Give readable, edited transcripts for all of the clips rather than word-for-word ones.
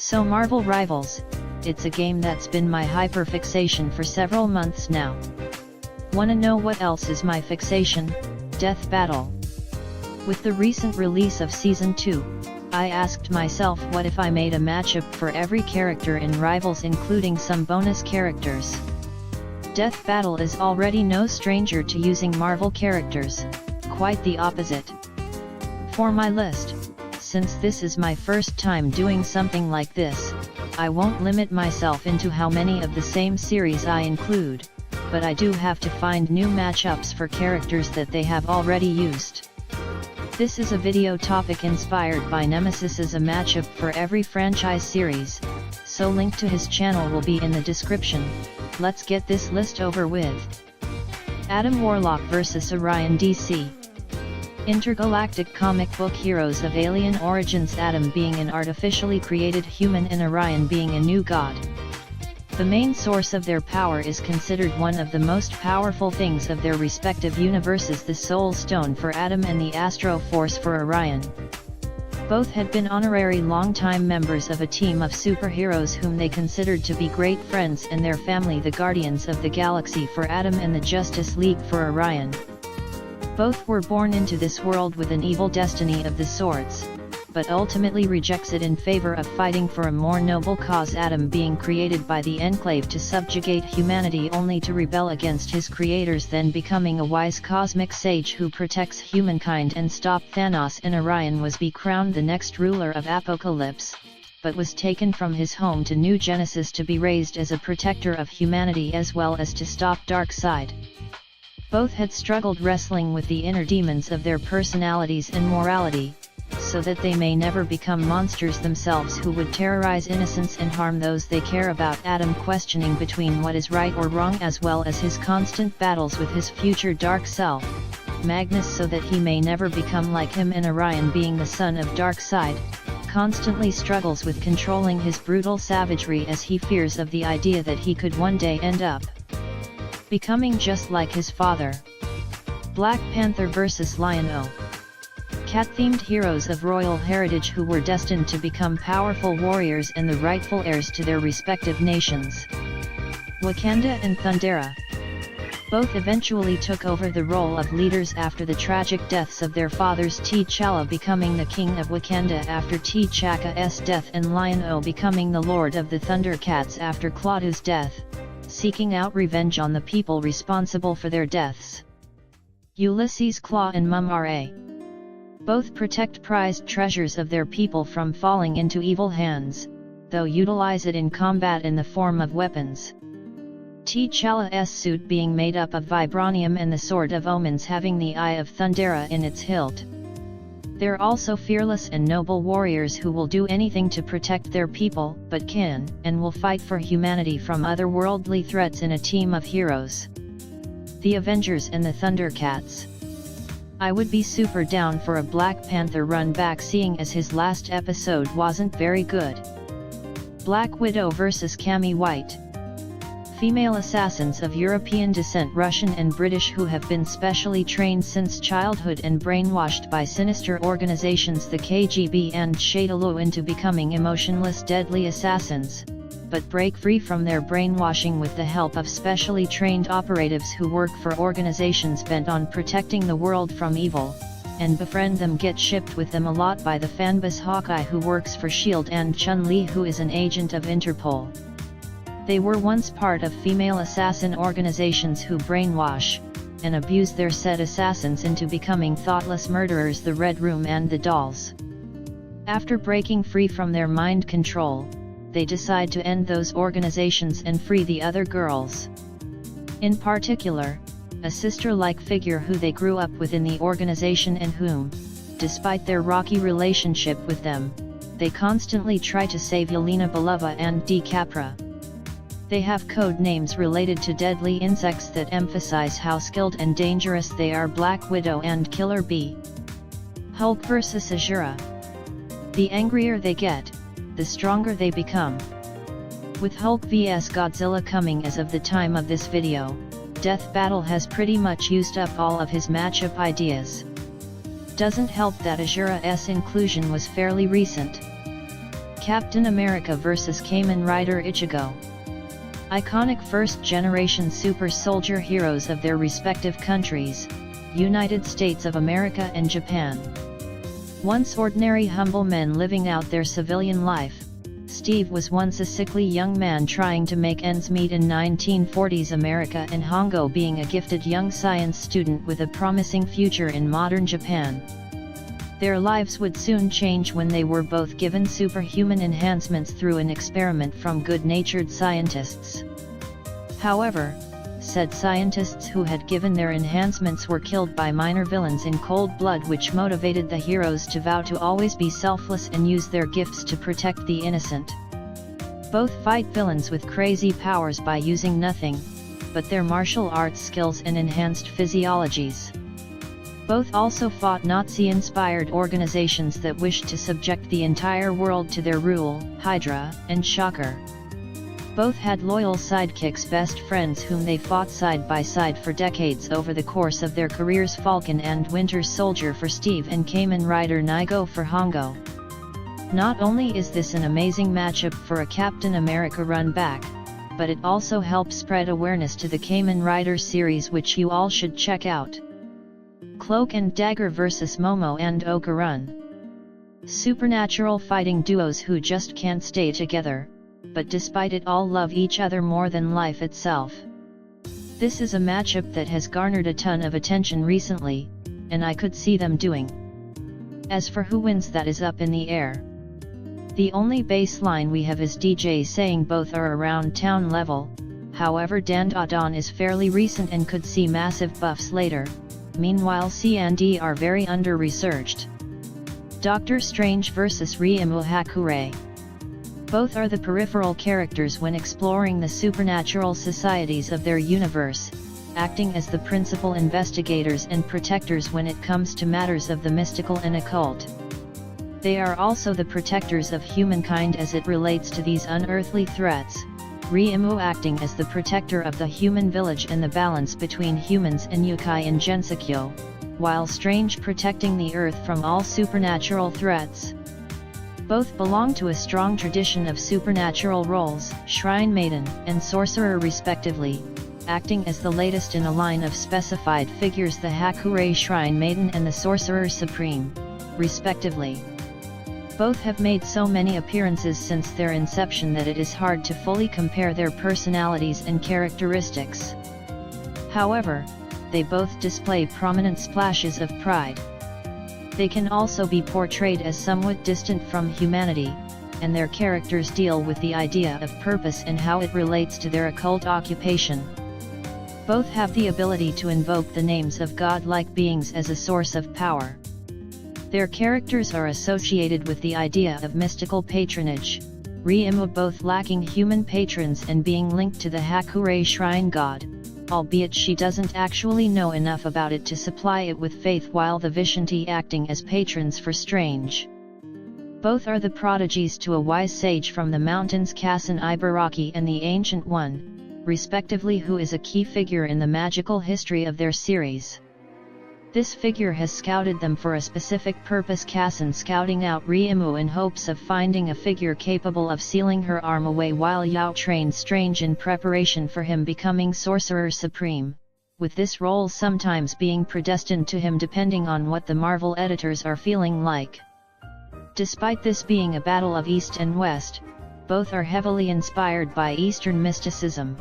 So Marvel Rivals, it's a game that's been my hyperfixation for several months now. Wanna know what else is my fixation? Death Battle. With the recent release of Season 2, I asked myself what if I made a matchup for every character in Rivals including some bonus characters. Death Battle is already no stranger to using Marvel characters, quite the opposite. For my list, since this is my first time doing something like this, I won't limit myself into how many of the same series I include, but I do have to find new matchups for characters that they have already used. This is a video topic inspired by Nemesis as a matchup for every franchise series, so link to his channel will be in the description. Let's get this list over with. Adam Warlock vs Orion DC. Intergalactic comic book heroes of alien origins, Adam being an artificially created human and Orion being a new god. The main source of their power is considered one of the most powerful things of their respective universes, the Soul Stone for Adam and the Astro Force for Orion. Both had been honorary longtime members of a team of superheroes whom they considered to be great friends, and their family, the Guardians of the Galaxy for Adam and the Justice League for Orion. Both were born into this world with an evil destiny of the swords, but ultimately rejects it in favor of fighting for a more noble cause, Adam being created by the Enclave to subjugate humanity only to rebel against his creators, then becoming a wise cosmic sage who protects humankind and stop Thanos, and Orion was be crowned the next ruler of Apocalypse, but was taken from his home to New Genesis to be raised as a protector of humanity as well as to stop Darkseid. Both had struggled wrestling with the inner demons of their personalities and morality, so that they may never become monsters themselves who would terrorize innocents and harm those they care about. Adam questioning between what is right or wrong, as well as his constant battles with his future dark self, Magnus, so that he may never become like him, and Orion being the son of Darkseid, constantly struggles with controlling his brutal savagery as he fears of the idea that he could one day end up becoming just like his father. Black Panther vs Lion-O. Cat-themed heroes of royal heritage who were destined to become powerful warriors and the rightful heirs to their respective nations. Wakanda and Thundera. Both eventually took over the role of leaders after the tragic deaths of their fathers, T'Challa becoming the king of Wakanda after T'Chaka's death and Lion-O becoming the lord of the Thundercats after Klaatu's death, seeking out revenge on the people responsible for their deaths. Ulysses Klaue and Mum-Ra. Both protect prized treasures of their people from falling into evil hands, though utilize it in combat in the form of weapons. T'Challa's suit being made up of vibranium and the Sword of Omens having the Eye of Thundera in its hilt. They're also fearless and noble warriors who will do anything to protect their people, but can and will fight for humanity from otherworldly threats in a team of heroes. The Avengers and the Thundercats. I would be super down for a Black Panther run back, seeing as his last episode wasn't very good. Black Widow vs Cammy White. Female assassins of European descent, Russian and British, who have been specially trained since childhood and brainwashed by sinister organizations the KGB and Shadaloo into becoming emotionless deadly assassins, but break free from their brainwashing with the help of specially trained operatives who work for organizations bent on protecting the world from evil, and befriend them, get shipped with them a lot by the fanbus Hawkeye who works for S.H.I.E.L.D. and Chun-Li who is an agent of Interpol. They were once part of female assassin organizations who brainwash and abuse their said assassins into becoming thoughtless murderers, the Red Room and the Dolls. After breaking free from their mind control, they decide to end those organizations and free the other girls. In particular, a sister-like figure who they grew up with in the organization and whom, despite their rocky relationship with them, they constantly try to save, Yelena Belova and Dee Capra. They have code names related to deadly insects that emphasize how skilled and dangerous they are, Black Widow and Killer Bee. Hulk vs Azura. The angrier they get, the stronger they become. With Hulk vs Godzilla coming as of the time of this video, Death Battle has pretty much used up all of his matchup ideas. Doesn't help that Azura's inclusion was fairly recent. Captain America vs. Kamen Rider Ichigo. Iconic first-generation super soldier heroes of their respective countries, United States of America and Japan. Once ordinary humble men living out their civilian life, Steve was once a sickly young man trying to make ends meet in 1940s America, and Hongo being a gifted young science student with a promising future in modern Japan. Their lives would soon change when they were both given superhuman enhancements through an experiment from good-natured scientists. However, said scientists who had given their enhancements were killed by minor villains in cold blood, which motivated the heroes to vow to always be selfless and use their gifts to protect the innocent. Both fight villains with crazy powers by using nothing but their martial arts skills and enhanced physiologies. Both also fought Nazi-inspired organizations that wished to subject the entire world to their rule, Hydra and Shocker. Both had loyal sidekicks, best friends whom they fought side by side for decades over the course of their careers, Falcon and Winter Soldier for Steve and Kamen Rider Nigo for Hongo. Not only is this an amazing matchup for a Captain America run back, but it also helps spread awareness to the Kamen Rider series, which you all should check out. Cloak and Dagger vs. Momo and Okarun. Supernatural fighting duos who just can't stay together, but despite it all love each other more than life itself. This is a matchup that has garnered a ton of attention recently, and I could see them doing. As for who wins, that is up in the air. The only baseline we have is DJ saying both are around town level, however Dandadan is fairly recent and could see massive buffs later. Meanwhile C and D are very under-researched. Doctor Strange vs. Ryumu Hakurei. Both are the peripheral characters when exploring the supernatural societies of their universe, acting as the principal investigators and protectors when it comes to matters of the mystical and occult. They are also the protectors of humankind as it relates to these unearthly threats, Ryumu acting as the protector of the human village and the balance between humans and yokai in Gensokyo, while Strange protecting the earth from all supernatural threats. Both belong to a strong tradition of supernatural roles, Shrine Maiden and Sorcerer respectively, acting as the latest in a line of specified figures, the Hakurei Shrine Maiden and the Sorcerer Supreme, respectively. Both have made so many appearances since their inception that it is hard to fully compare their personalities and characteristics. However, they both display prominent splashes of pride. They can also be portrayed as somewhat distant from humanity, and their characters deal with the idea of purpose and how it relates to their occult occupation. Both have the ability to invoke the names of godlike beings as a source of power. Their characters are associated with the idea of mystical patronage, Ryumu both lacking human patrons and being linked to the Hakurei shrine god, albeit she doesn't actually know enough about it to supply it with faith, while the Vishanti acting as patrons for Strange. Both are the prodigies to a wise sage from the mountains Kasan Ibaraki and the Ancient One, respectively, who is a key figure in the magical history of their series. This figure has scouted them for a specific purpose, Kasan scouting out Ryumu in hopes of finding a figure capable of sealing her arm away, while Yao trains Strange in preparation for him becoming Sorcerer Supreme, with this role sometimes being predestined to him depending on what the Marvel editors are feeling like. Despite this being a battle of East and West, both are heavily inspired by Eastern mysticism.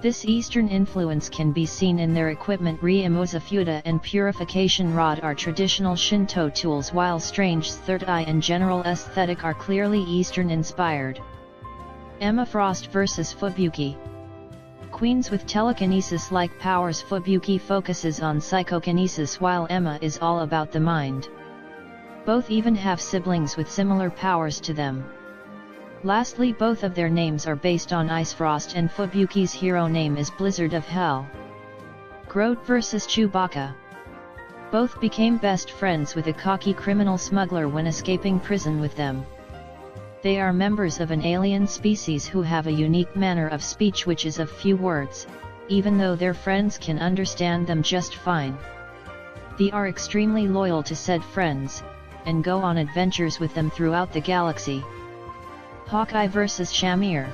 This Eastern influence can be seen in their equipment. Ryumu's Afuda and Purification Rod are traditional Shinto tools, while Strange's Third Eye and general aesthetic are clearly Eastern inspired. Emma Frost vs. Fubuki. Queens with telekinesis-like powers, Fubuki focuses on psychokinesis while Emma is all about the mind. Both even have siblings with similar powers to them. Lastly, both of their names are based on Icefrost, and Fubuki's hero name is Blizzard of Hell. Groot vs. Chewbacca. Both became best friends with a cocky criminal smuggler when escaping prison with them. They are members of an alien species who have a unique manner of speech which is of few words, even though their friends can understand them just fine. They are extremely loyal to said friends, and go on adventures with them throughout the galaxy, Hawkeye vs. Shamir.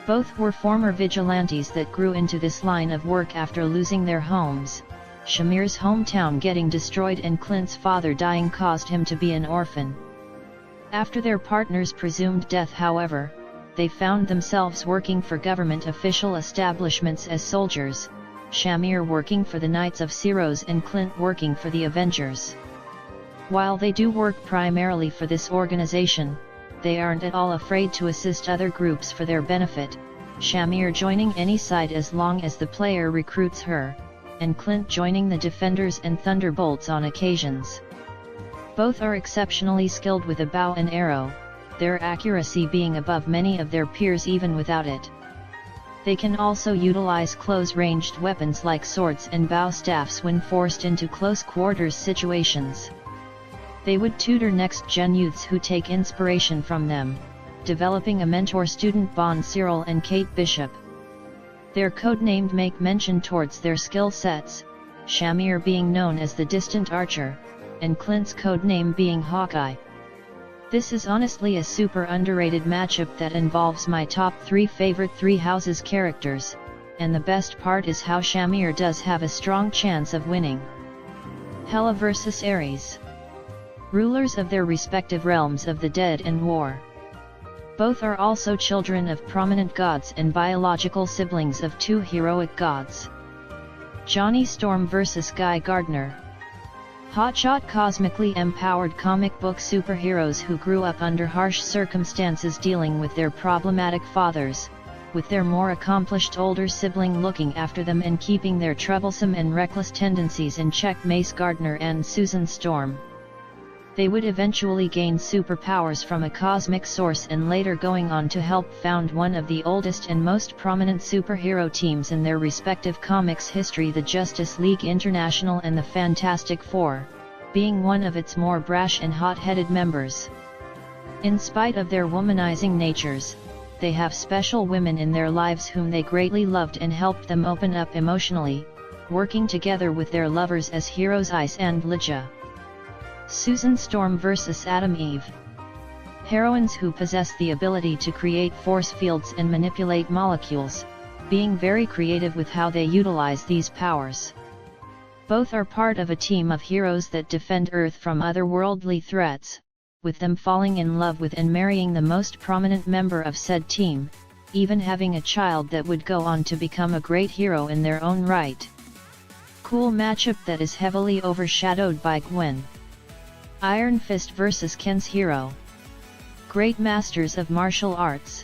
Both were former vigilantes that grew into this line of work after losing their homes, Shamir's hometown getting destroyed and Clint's father dying caused him to be an orphan. After their partner's presumed death, however, they found themselves working for government official establishments as soldiers, Shamir working for the Knights of Syros and Clint working for the Avengers. While they do work primarily for this organization, they aren't at all afraid to assist other groups for their benefit, Shamir joining any side as long as the player recruits her, and Clint joining the Defenders and Thunderbolts on occasions. Both are exceptionally skilled with a bow and arrow, their accuracy being above many of their peers even without it. They can also utilize close-ranged weapons like swords and bow staffs when forced into close quarters situations. They would tutor next-gen youths who take inspiration from them, developing a mentor-student bond. Cyril and Kate Bishop. Their codenamed make mention towards their skill sets, Shamir being known as the Distant Archer, and Clint's codename being Hawkeye. This is honestly a super underrated matchup that involves my top 3 favorite Three Houses characters, and the best part is how Shamir does have a strong chance of winning. Hela vs. Ares. Rulers of their respective realms of the dead and war. Both are also children of prominent gods and biological siblings of 2 heroic gods. Johnny Storm vs. Guy Gardner. Hotshot cosmically empowered comic book superheroes who grew up under harsh circumstances dealing with their problematic fathers, with their more accomplished older sibling looking after them and keeping their troublesome and reckless tendencies in check. Mace Gardner and Susan Storm. They would eventually gain superpowers from a cosmic source and later going on to help found one of the oldest and most prominent superhero teams in their respective comics history, the Justice League International and the Fantastic Four, being one of its more brash and hot-headed members. In spite of their womanizing natures, they have special women in their lives whom they greatly loved and helped them open up emotionally, working together with their lovers as heroes Ice and Lygia. Susan Storm vs. Adam Eve. Heroines who possess the ability to create force fields and manipulate molecules, being very creative with how they utilize these powers. Both are part of a team of heroes that defend Earth from otherworldly threats, with them falling in love with and marrying the most prominent member of said team, even having a child that would go on to become a great hero in their own right. Cool matchup that is heavily overshadowed by Gwen. Iron Fist vs. Ken's Hero. Great masters of martial arts.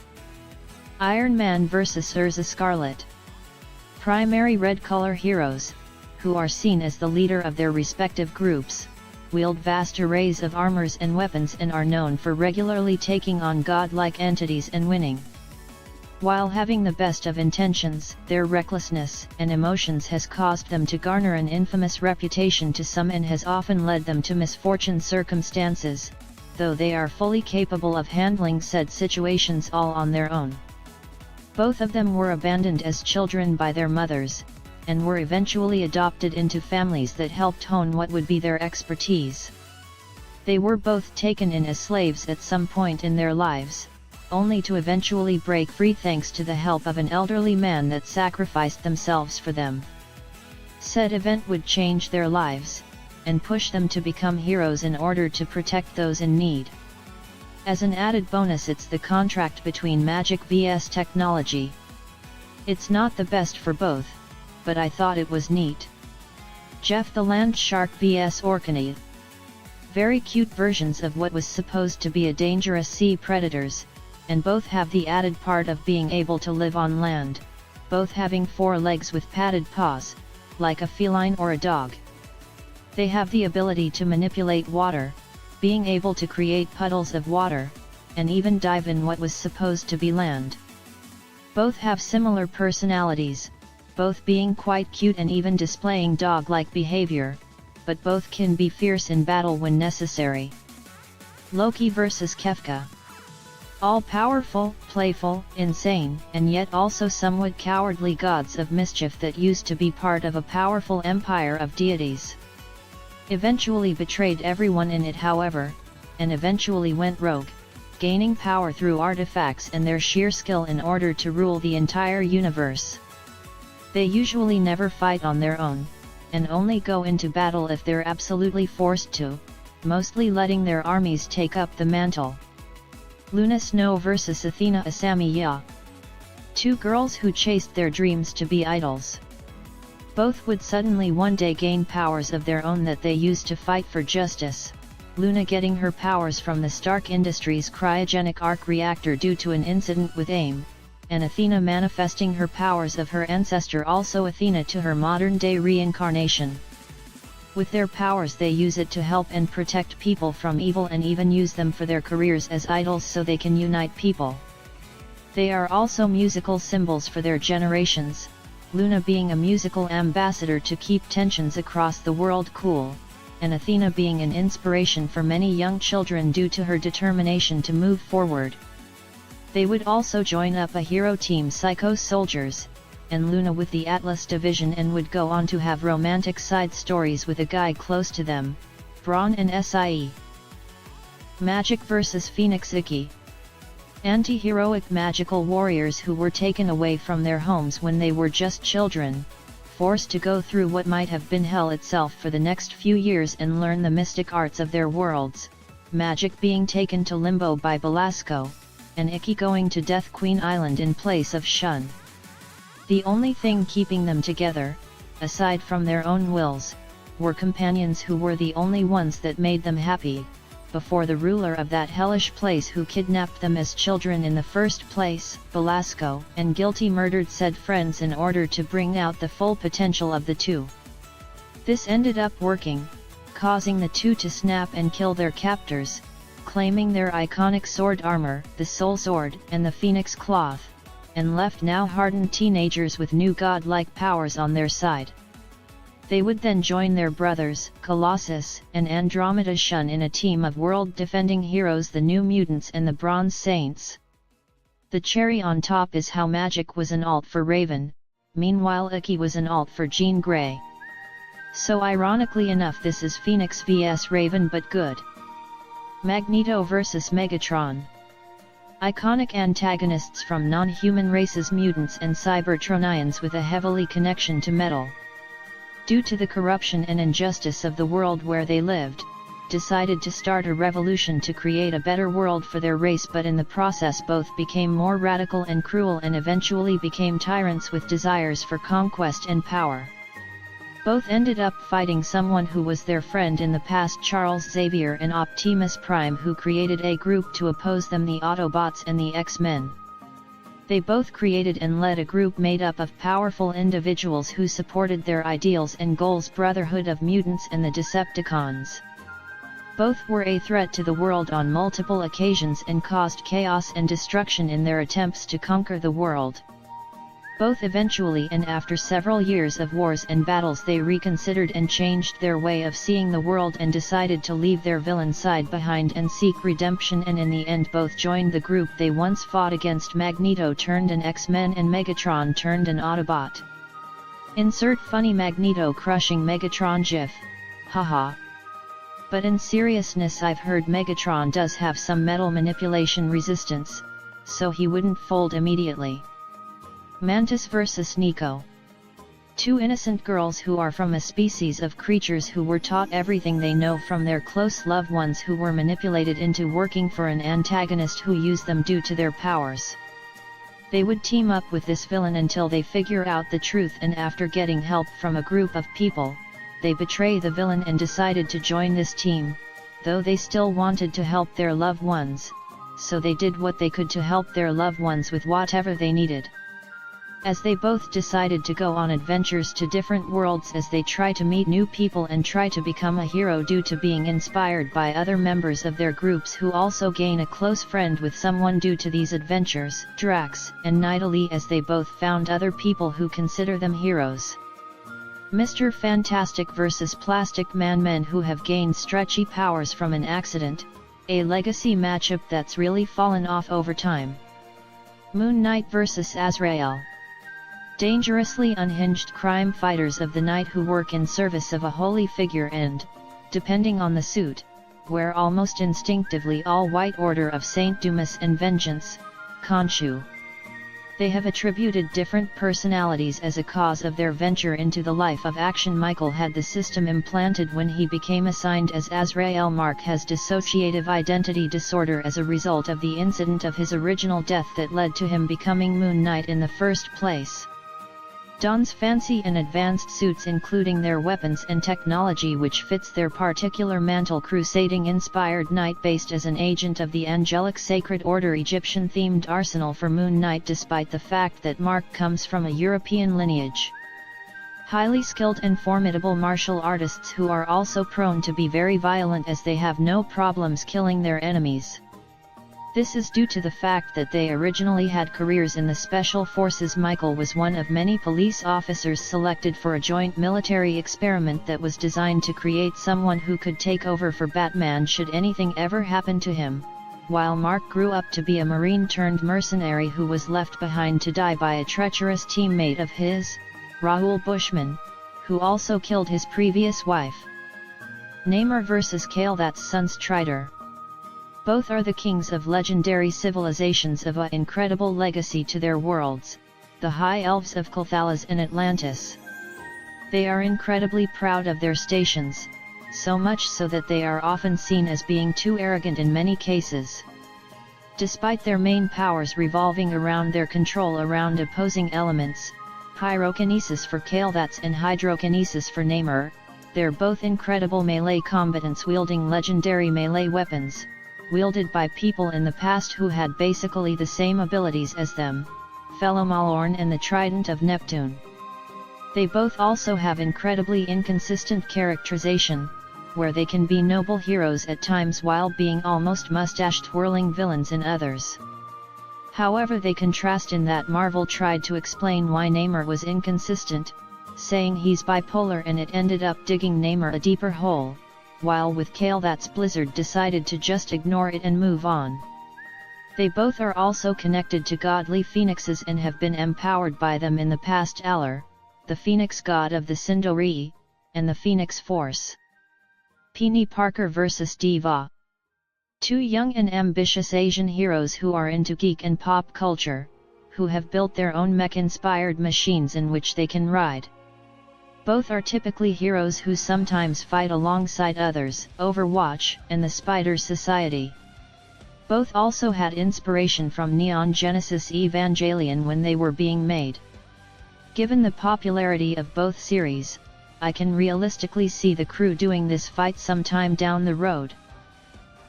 Iron Man vs. Urza Scarlet. Primary red color heroes, who are seen as the leader of their respective groups, wield vast arrays of armors and weapons and are known for regularly taking on godlike entities and winning. While having the best of intentions, their recklessness and emotions has caused them to garner an infamous reputation to some and has often led them to misfortune circumstances, though they are fully capable of handling said situations all on their own. Both of them were abandoned as children by their mothers, and were eventually adopted into families that helped hone what would be their expertise. They were both taken in as slaves at some point in their lives, only to eventually break free thanks to the help of an elderly man that sacrificed themselves for them. Said event would change their lives, and push them to become heroes in order to protect those in need. As an added bonus, it's the contract between magic vs technology. It's not the best for both, but I thought it was neat. Jeff the Land Shark vs Orkney. Very cute versions of what was supposed to be a dangerous sea predators, and both have the added part of being able to live on land, both having 4 legs with padded paws, like a feline or a dog. They have the ability to manipulate water, being able to create puddles of water, and even dive in what was supposed to be land. Both have similar personalities, both being quite cute and even displaying dog-like behavior, but both can be fierce in battle when necessary. Loki vs. Kefka. All-powerful, playful, insane, and yet also somewhat cowardly gods of mischief that used to be part of a powerful empire of deities. Eventually betrayed everyone in it, however, and eventually went rogue, gaining power through artifacts and their sheer skill in order to rule the entire universe. They usually never fight on their own, and only go into battle if they're absolutely forced to, mostly letting their armies take up the mantle. Luna Snow vs Athena Asami Ya. Two girls who chased their dreams to be idols. Both would suddenly one day gain powers of their own that they used to fight for justice, Luna getting her powers from the Stark Industries cryogenic arc reactor due to an incident with AIM, and Athena manifesting her powers of her ancestor also Athena to her modern-day reincarnation. With their powers they use it to help and protect people from evil and even use them for their careers as idols so they can unite people. They are also musical symbols for their generations, Luna being a musical ambassador to keep tensions across the world cool, and Athena being an inspiration for many young children due to her determination to move forward. They would also join up a hero team Psycho Soldiers, and Luna with the Atlas division, and would go on to have romantic side stories with a guy close to them, Brawn and Sie. Magic vs Phoenix Ikki. Anti-heroic magical warriors who were taken away from their homes when they were just children, forced to go through what might have been hell itself for the next few years and learn the mystic arts of their worlds, Magic being taken to Limbo by Belasco, and Ikki going to Death Queen Island in place of Shun. The only thing keeping them together, aside from their own wills, were companions who were the only ones that made them happy, before the ruler of that hellish place who kidnapped them as children in the first place, Belasco, and guilty murdered said friends in order to bring out the full potential of the two. This ended up working, causing the two to snap and kill their captors, claiming their iconic sword armor, the Soul Sword and the Phoenix Cloth, and left now hardened teenagers with new godlike powers on their side. They would then join their brothers, Colossus and Andromeda Shun, in a team of world-defending heroes, the New Mutants and the Bronze Saints. The cherry on top is how Magic was an alt for Raven, meanwhile Ikki was an alt for Jean Grey. So ironically enough this is Phoenix vs Raven but good. Magneto vs Megatron. Iconic antagonists from non-human races, mutants and Cybertronians with a heavily connection to metal. Due to the corruption and injustice of the world where they lived, decided to start a revolution to create a better world for their race, but in the process both became more radical and cruel and eventually became tyrants with desires for conquest and power. Both ended up fighting someone who was their friend in the past, Charles Xavier and Optimus Prime, who created a group to oppose them, the Autobots and the X-Men. They both created and led a group made up of powerful individuals who supported their ideals and goals, Brotherhood of Mutants and the Decepticons. Both were a threat to the world on multiple occasions and caused chaos and destruction in their attempts to conquer the world. Both eventually, and after several years of wars and battles, they reconsidered and changed their way of seeing the world and decided to leave their villain side behind and seek redemption, and in the end both joined the group they once fought against. Magneto turned an X-Men and Megatron turned an Autobot. Insert funny Magneto crushing Megatron gif, haha. But in seriousness, I've heard Megatron does have some metal manipulation resistance, so he wouldn't fold immediately. Mantis vs Nico. Two innocent girls who are from a species of creatures who were taught everything they know from their close loved ones, who were manipulated into working for an antagonist who used them due to their powers. They would team up with this villain until they figure out the truth, and after getting help from a group of people, they betray the villain and decided to join this team, though they still wanted to help their loved ones, so they did what they could to help their loved ones with whatever they needed. As they both decided to go on adventures to different worlds as they try to meet new people and try to become a hero due to being inspired by other members of their groups, who also gain a close friend with someone due to these adventures, Drax and Nidalee, as they both found other people who consider them heroes. Mr. Fantastic vs Plastic Man, men who have gained stretchy powers from an accident, a legacy matchup that's really fallen off over time. Moon Knight vs Azrael. Dangerously unhinged crime fighters of the night who work in service of a holy figure and, depending on the suit, where almost instinctively all White Order of Saint Dumas and Vengeance, Khonshu. They have attributed different personalities as a cause of their venture into the life of action. Michael had the system implanted when he became assigned as Azrael. Mark has dissociative identity disorder as a result of the incident of his original death that led to him becoming Moon Knight in the first place. Dons fancy and advanced suits including their weapons and technology which fits their particular mantle. Crusading-inspired knight based as an agent of the angelic sacred order. Egyptian-themed arsenal for Moon Knight despite the fact that Mark comes from a European lineage. Highly skilled and formidable martial artists who are also prone to be very violent as they have no problems killing their enemies. This is due to the fact that they originally had careers in the Special Forces. Michael was one of many police officers selected for a joint military experiment that was designed to create someone who could take over for Batman should anything ever happen to him, while Mark grew up to be a Marine turned mercenary who was left behind to die by a treacherous teammate of his, Raoul Bushman, who also killed his previous wife. Namor vs. Kale. That's Sun Strider. Both are the kings of legendary civilizations of an incredible legacy to their worlds, the High Elves of Cathalas and Atlantis. They are incredibly proud of their stations, so much so that they are often seen as being too arrogant in many cases. Despite their main powers revolving around their control around opposing elements, pyrokinesis for Kale and hydrokinesis for Namor, they're both incredible melee combatants wielding legendary melee weapons, wielded by people in the past who had basically the same abilities as them, Fellowmalorn and the Trident of Neptune. They both also have incredibly inconsistent characterization, where they can be noble heroes at times while being almost mustache-twirling villains in others. However, they contrast in that Marvel tried to explain why Namor was inconsistent, saying he's bipolar and it ended up digging Namor a deeper hole, while with Kale Blizzard decided to just ignore it and move on. They both are also connected to godly phoenixes and have been empowered by them in the past. Alor, the phoenix god of the Sindori, and the Phoenix Force. Peony Parker vs. Diva. Two young and ambitious Asian heroes who are into geek and pop culture, who have built their own mech-inspired machines in which they can ride. Both are typically heroes who sometimes fight alongside others, Overwatch and the Spider Society. Both also had inspiration from Neon Genesis Evangelion when they were being made. Given the popularity of both series, I can realistically see the crew doing this fight sometime down the road.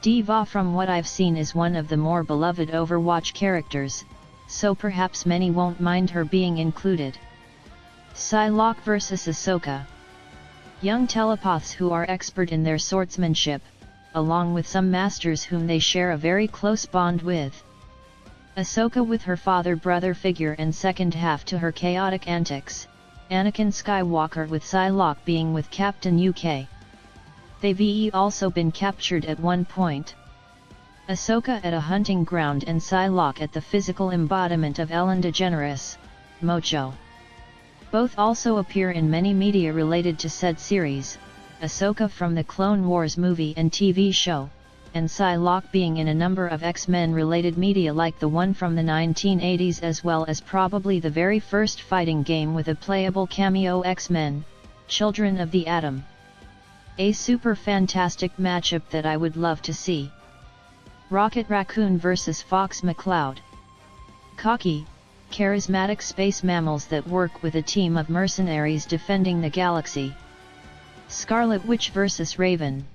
Diva, from what I've seen, is one of the more beloved Overwatch characters, so perhaps many won't mind her being included. Psylocke vs. Ahsoka. Young telepaths who are expert in their swordsmanship, along with some masters whom they share a very close bond with. Ahsoka with her father-brother figure and second half to her chaotic antics, Anakin Skywalker with Psylocke being with Captain UK. They've also been captured at one point. Ahsoka at a hunting ground and Psylocke at the physical embodiment of Ellen DeGeneres, Mojo. Both also appear in many media related to said series, Ahsoka from the Clone Wars movie and TV show, and Psylocke being in a number of X-Men related media like the one from the 1980s as well as probably the very first fighting game with a playable cameo, X-Men, Children of the Atom. A super fantastic matchup that I would love to see. Rocket Raccoon vs. Fox McCloud. Cocky, charismatic space mammals that work with a team of mercenaries defending the galaxy. Scarlet Witch vs. Raven.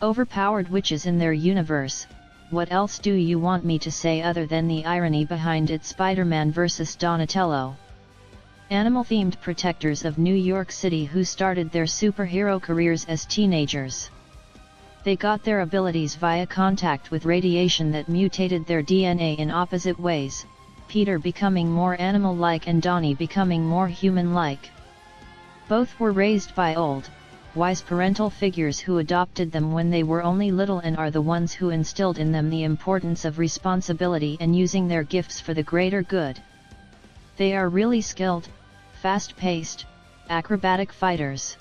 Overpowered witches in their universe. What else do you want me to say other than the irony behind it? Spider-Man vs. Donatello. Animal-themed protectors of New York City who started their superhero careers as teenagers. They got their abilities via contact with radiation that mutated their DNA in opposite ways, Peter becoming more animal-like and Donnie becoming more human-like. Both were raised by old, wise parental figures who adopted them when they were only little and are the ones who instilled in them the importance of responsibility and using their gifts for the greater good. They are really skilled, fast-paced, acrobatic fighters.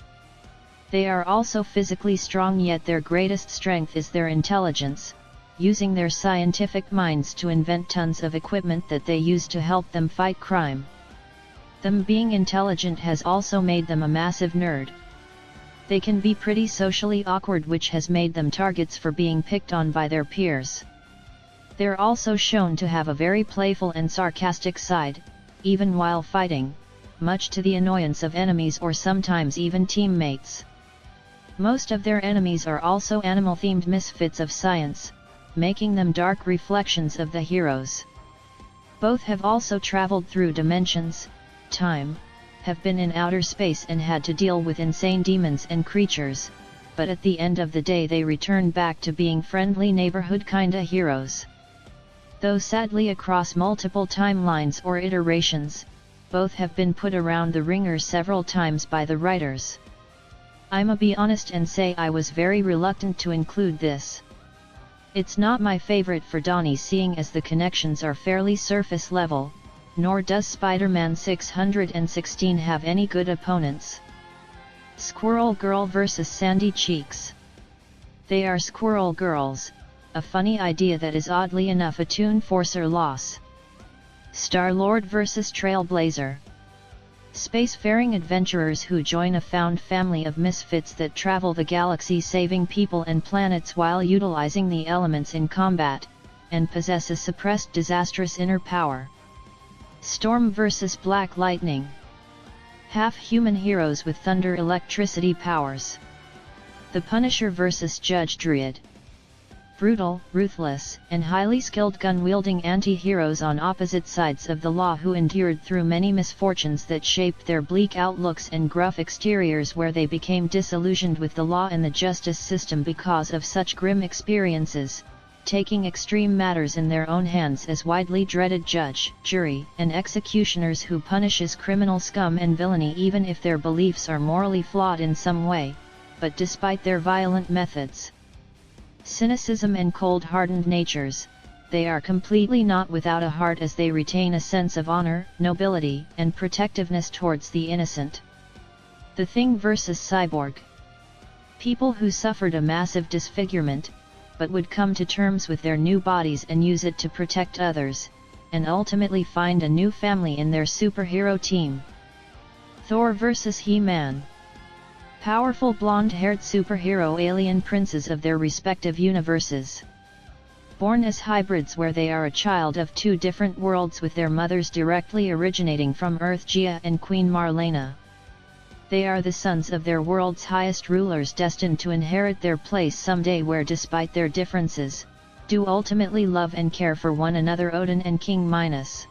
They are also physically strong, yet their greatest strength is their intelligence, using their scientific minds to invent tons of equipment that they use to help them fight crime. Them being intelligent has also made them a massive nerd. They can be pretty socially awkward, which has made them targets for being picked on by their peers. They're also shown to have a very playful and sarcastic side, even while fighting, much to the annoyance of enemies or sometimes even teammates. Most of their enemies are also animal-themed misfits of science, making them dark reflections of the heroes. Both have also traveled through dimensions, time, have been in outer space and had to deal with insane demons and creatures, but at the end of the day they return back to being friendly neighborhood kinda heroes. Though sadly across multiple timelines or iterations, both have been put around the ringer several times by the writers. I'ma be honest and say I was very reluctant to include this. It's not my favorite for Donnie, seeing as the connections are fairly surface level, nor does Spider-Man 616 have any good opponents. Squirrel Girl vs Sandy Cheeks. They are squirrel girls, a funny idea that is oddly enough a Toon Forcer loss. Star-Lord vs Trailblazer. Spacefaring adventurers who join a found family of misfits that travel the galaxy saving people and planets while utilizing the elements in combat, and possess a suppressed disastrous inner power. Storm vs Black Lightning. Half-human heroes with thunder electricity powers. The Punisher vs Judge Dredd. Brutal, ruthless, and highly skilled gun-wielding anti-heroes on opposite sides of the law who endured through many misfortunes that shaped their bleak outlooks and gruff exteriors, where they became disillusioned with the law and the justice system because of such grim experiences, taking extreme matters in their own hands as widely dreaded judge, jury, and executioners who punishes criminal scum and villainy even if their beliefs are morally flawed in some way, but despite their violent methods. Cynicism and cold-hardened natures, they are completely not without a heart, as they retain a sense of honor, nobility, and protectiveness towards the innocent. The Thing vs Cyborg. People who suffered a massive disfigurement, but would come to terms with their new bodies and use it to protect others, and ultimately find a new family in their superhero team. Thor vs He-Man. Powerful blonde-haired superhero alien princes of their respective universes. Born as hybrids, where they are a child of two different worlds with their mothers directly originating from Earth, Gia and Queen Marlena. They are the sons of their world's highest rulers, destined to inherit their place someday, where despite their differences, do ultimately love and care for one another. Odin and King Minos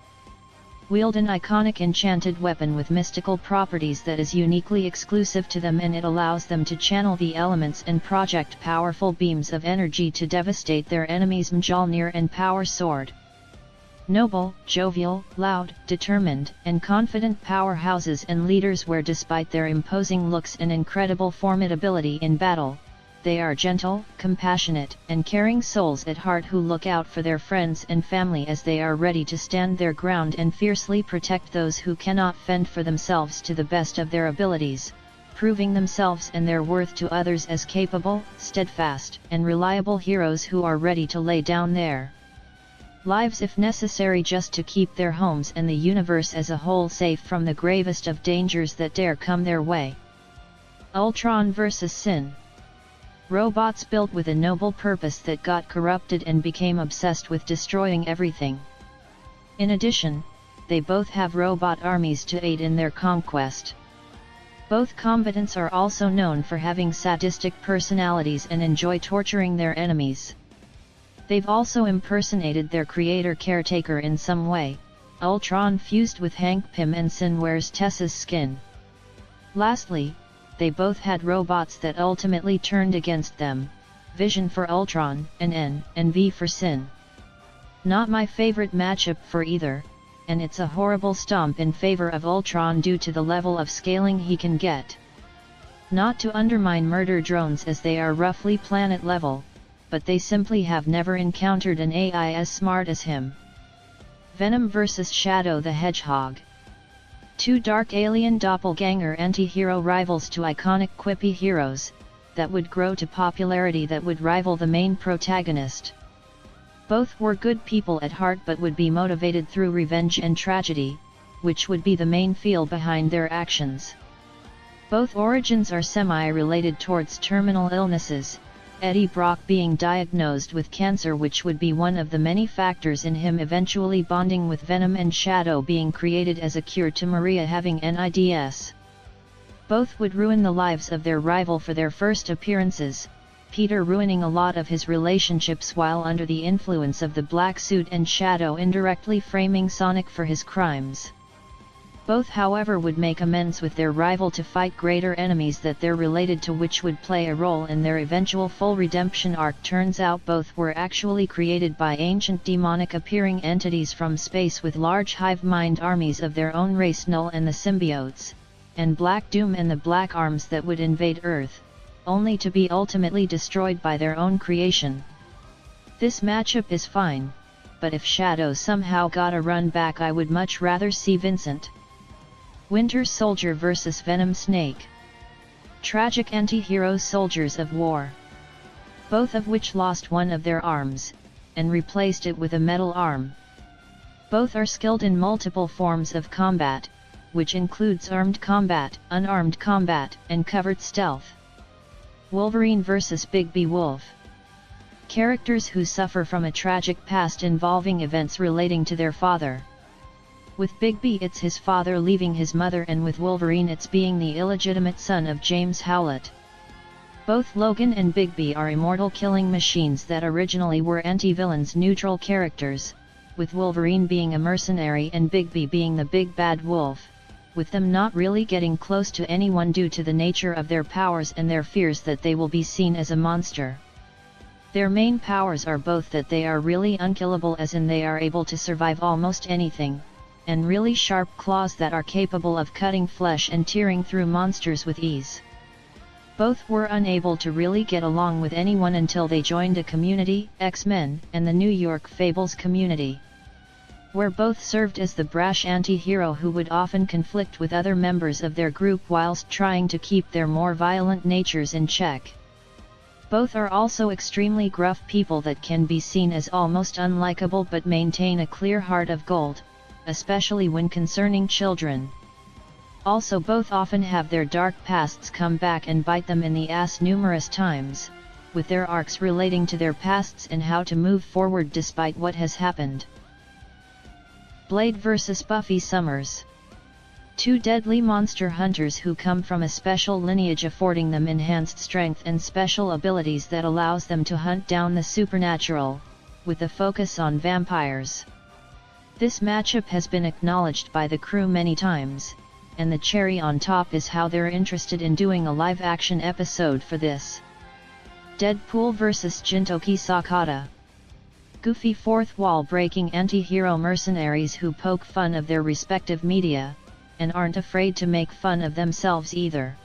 wield an iconic enchanted weapon with mystical properties that is uniquely exclusive to them, and it allows them to channel the elements and project powerful beams of energy to devastate their enemies. Mjolnir and Power Sword. Noble, jovial, loud, determined, and confident powerhouses and leaders, where despite their imposing looks and incredible formidability in battle, they are gentle, compassionate, and caring souls at heart who look out for their friends and family as they are ready to stand their ground and fiercely protect those who cannot fend for themselves to the best of their abilities, proving themselves and their worth to others as capable, steadfast, and reliable heroes who are ready to lay down their lives if necessary just to keep their homes and the universe as a whole safe from the gravest of dangers that dare come their way. Ultron vs Sin. Robots built with a noble purpose that got corrupted and became obsessed with destroying everything. In addition, they both have robot armies to aid in their conquest. Both combatants are also known for having sadistic personalities and enjoy torturing their enemies. They've also impersonated their creator Caretaker in some way. Ultron fused with Hank Pym and Sin wears Tessa's skin. Lastly, they both had robots that ultimately turned against them, Vision for Ultron, and N and V for Sin. Not my favorite matchup for either, and it's a horrible stomp in favor of Ultron due to the level of scaling he can get. Not to undermine murder drones, as they are roughly planet level, but they simply have never encountered an AI as smart as him. Venom vs Shadow the Hedgehog. Two dark alien doppelganger anti-hero rivals to iconic quippy heroes, that would grow to popularity that would rival the main protagonist. Both were good people at heart but would be motivated through revenge and tragedy, which would be the main feel behind their actions. Both origins are semi-related towards terminal illnesses, Eddie Brock being diagnosed with cancer, which would be one of the many factors in him eventually bonding with Venom, and Shadow being created as a cure to Maria having NIDS. Both would ruin the lives of their rival for their first appearances, Peter ruining a lot of his relationships while under the influence of the black suit, and Shadow indirectly framing Sonic for his crimes. Both however would make amends with their rival to fight greater enemies that they're related to, which would play a role in their eventual full redemption arc. Turns out both were actually created by ancient demonic appearing entities from space with large hive mind armies of their own race, Null and the symbiotes, and Black Doom and the Black Arms that would invade Earth, only to be ultimately destroyed by their own creation. This matchup is fine, but if Shadow somehow got a run back, I would much rather see Vincent. Winter Soldier vs Venom Snake. Tragic anti-hero soldiers of war. Both of which lost one of their arms, and replaced it with a metal arm. Both are skilled in multiple forms of combat, which includes armed combat, unarmed combat, and covert stealth. Wolverine vs Bigby Wolf. Characters who suffer from a tragic past involving events relating to their father. With Bigby it's his father leaving his mother, and with Wolverine it's being the illegitimate son of James Howlett. Both Logan and Bigby are immortal killing machines that originally were anti-villains, neutral characters, with Wolverine being a mercenary and Bigby being the big bad wolf, with them not really getting close to anyone due to the nature of their powers and their fears that they will be seen as a monster. Their main powers are both that they are really unkillable, as in they are able to survive almost anything, and really sharp claws that are capable of cutting flesh and tearing through monsters with ease. Both were unable to really get along with anyone until they joined a community, X-Men, and the New York Fables community, where both served as the brash anti-hero who would often conflict with other members of their group whilst trying to keep their more violent natures in check. Both are also extremely gruff people that can be seen as almost unlikable but maintain a clear heart of gold, especially when concerning children. Also both often have their dark pasts come back and bite them in the ass numerous times, with their arcs relating to their pasts and how to move forward despite what has happened. Blade vs Buffy Summers. Two deadly monster hunters who come from a special lineage affording them enhanced strength and special abilities that allows them to hunt down the supernatural, with a focus on vampires. This matchup has been acknowledged by the crew many times, and the cherry on top is how they're interested in doing a live-action episode for this. Deadpool vs Gintoki Sakata. Goofy fourth wall-breaking anti-hero mercenaries who poke fun of their respective media, and aren't afraid to make fun of themselves either.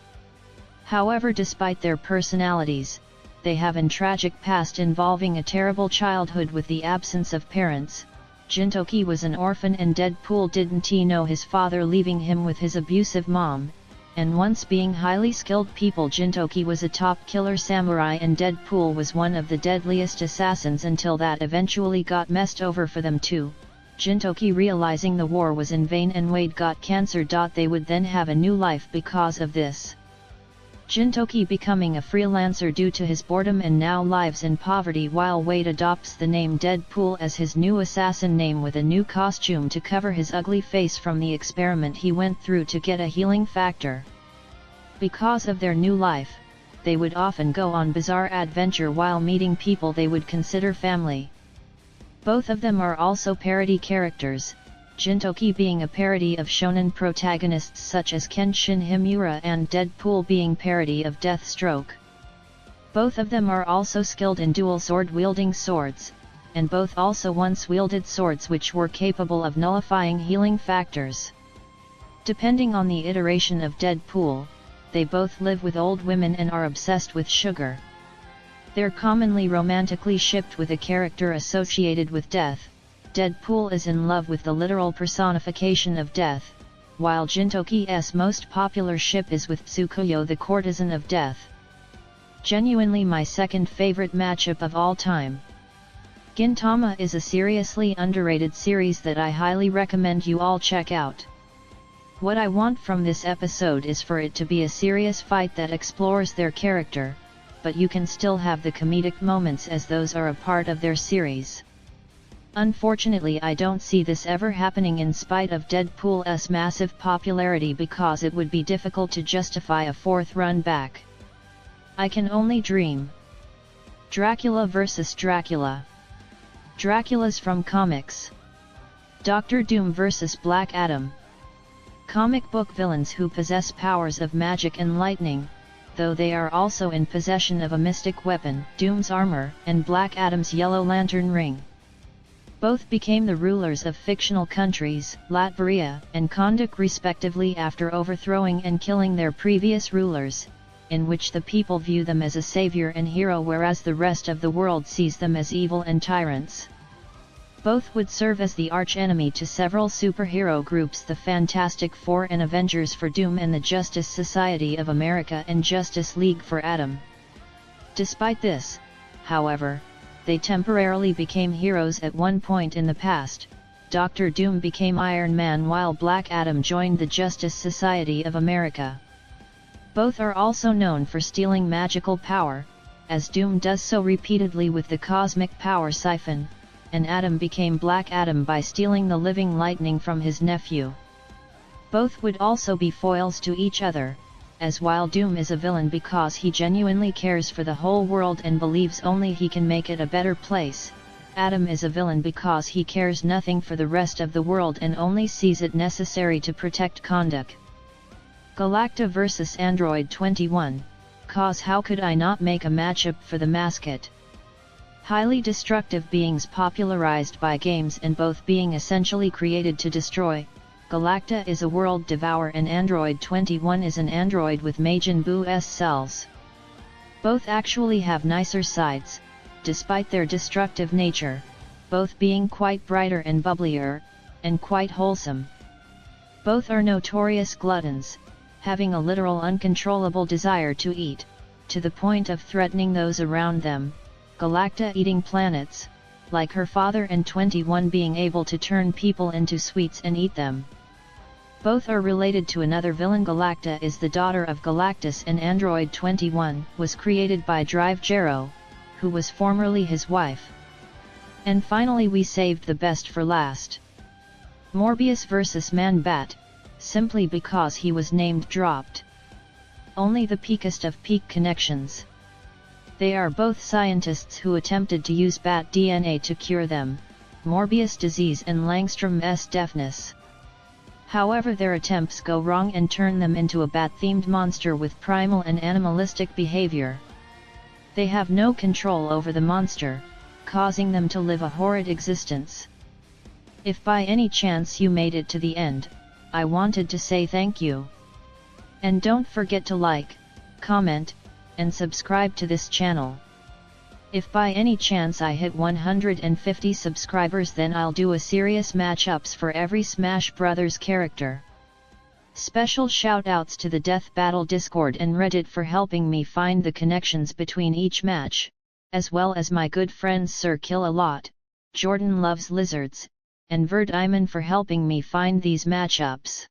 However, despite their personalities, they have a tragic past involving a terrible childhood with the absence of parents. Gintoki was an orphan and Deadpool didn't know his father, leaving him with his abusive mom, and once being highly skilled people, Gintoki was a top killer samurai and Deadpool was one of the deadliest assassins until that eventually got messed over for them too, Gintoki realizing the war was in vain and Wade got cancer. They would then have a new life because of this. Gintoki becoming a freelancer due to his boredom and now lives in poverty, while Wade adopts the name Deadpool as his new assassin name with a new costume to cover his ugly face from the experiment he went through to get a healing factor. Because of their new life, they would often go on bizarre adventure while meeting people they would consider family. Both of them are also parody characters, Gintoki being a parody of shonen protagonists such as Kenshin Himura and Deadpool being parody of Deathstroke. Both of them are also skilled in dual sword-wielding swords, and both also once wielded swords which were capable of nullifying healing factors. Depending on the iteration of Deadpool, they both live with old women and are obsessed with sugar. They're commonly romantically shipped with a character associated with death. Deadpool is in love with the literal personification of death, while Gintoki's most popular ship is with Tsukuyo the Courtesan of Death. Genuinely my second favorite matchup of all time. Gintama is a seriously underrated series that I highly recommend you all check out. What I want from this episode is for it to be a serious fight that explores their character, but you can still have the comedic moments as those are a part of their series. Unfortunately, I don't see this ever happening in spite of Deadpool's massive popularity, because it would be difficult to justify a fourth run back. I can only dream. Dracula vs. Dracula. Dracula's from comics. Doctor Doom vs. Black Adam. Comic book villains who possess powers of magic and lightning, though they are also in possession of a mystic weapon, Doom's armor, and Black Adam's Yellow Lantern ring. Both became the rulers of fictional countries, Latveria and Kahndaq respectively, after overthrowing and killing their previous rulers, in which the people view them as a savior and hero, whereas the rest of the world sees them as evil and tyrants. Both would serve as the arch-enemy to several superhero groups, the Fantastic Four and Avengers for Doom, and the Justice Society of America and Justice League for Adam. Despite this, however, they temporarily became heroes at one point in the past. Doctor Doom became Iron Man while Black Adam joined the Justice Society of America. Both are also known for stealing magical power, as Doom does so repeatedly with the Cosmic Power Siphon, and Adam became Black Adam by stealing the living lightning from his nephew. Both would also be foils to each other, as while Doom is a villain because he genuinely cares for the whole world and believes only he can make it a better place, Adam is a villain because he cares nothing for the rest of the world and only sees it necessary to protect Kahndaq. Galacta vs. Android 21, cause how could I not make a matchup for the mascot? Highly destructive beings popularized by games and both being essentially created to destroy, Galacta is a world devourer and Android 21 is an android with Majin Buu's cells. Both actually have nicer sides, despite their destructive nature, both being quite brighter and bubblier, and quite wholesome. Both are notorious gluttons, having a literal uncontrollable desire to eat, to the point of threatening those around them. Galacta eating planets, like her father, and 21 being able to turn people into sweets and eat them. Both are related to another villain. Galacta is the daughter of Galactus and Android 21 was created by Drive Gero, who was formerly his wife. And finally we saved the best for last. Morbius vs. Man-Bat, simply because he was named dropped. Only the peakest of peak connections. They are both scientists who attempted to use bat DNA to cure them, Morbius disease and Langstrom's deafness. However, their attempts go wrong and turn them into a bat-themed monster with primal and animalistic behavior. They have no control over the monster, causing them to live a horrid existence. If by any chance you made it to the end, I wanted to say thank you. And don't forget to like, comment, and subscribe to this channel. If by any chance I hit 150 subscribers, then I'll do a serious matchups for every Smash Brothers character. Special shoutouts to the Death Battle Discord and Reddit for helping me find the connections between each match, as well as my good friends Sir Kill-A-Lot, Jordan Loves Lizards, and Verd Iman for helping me find these matchups.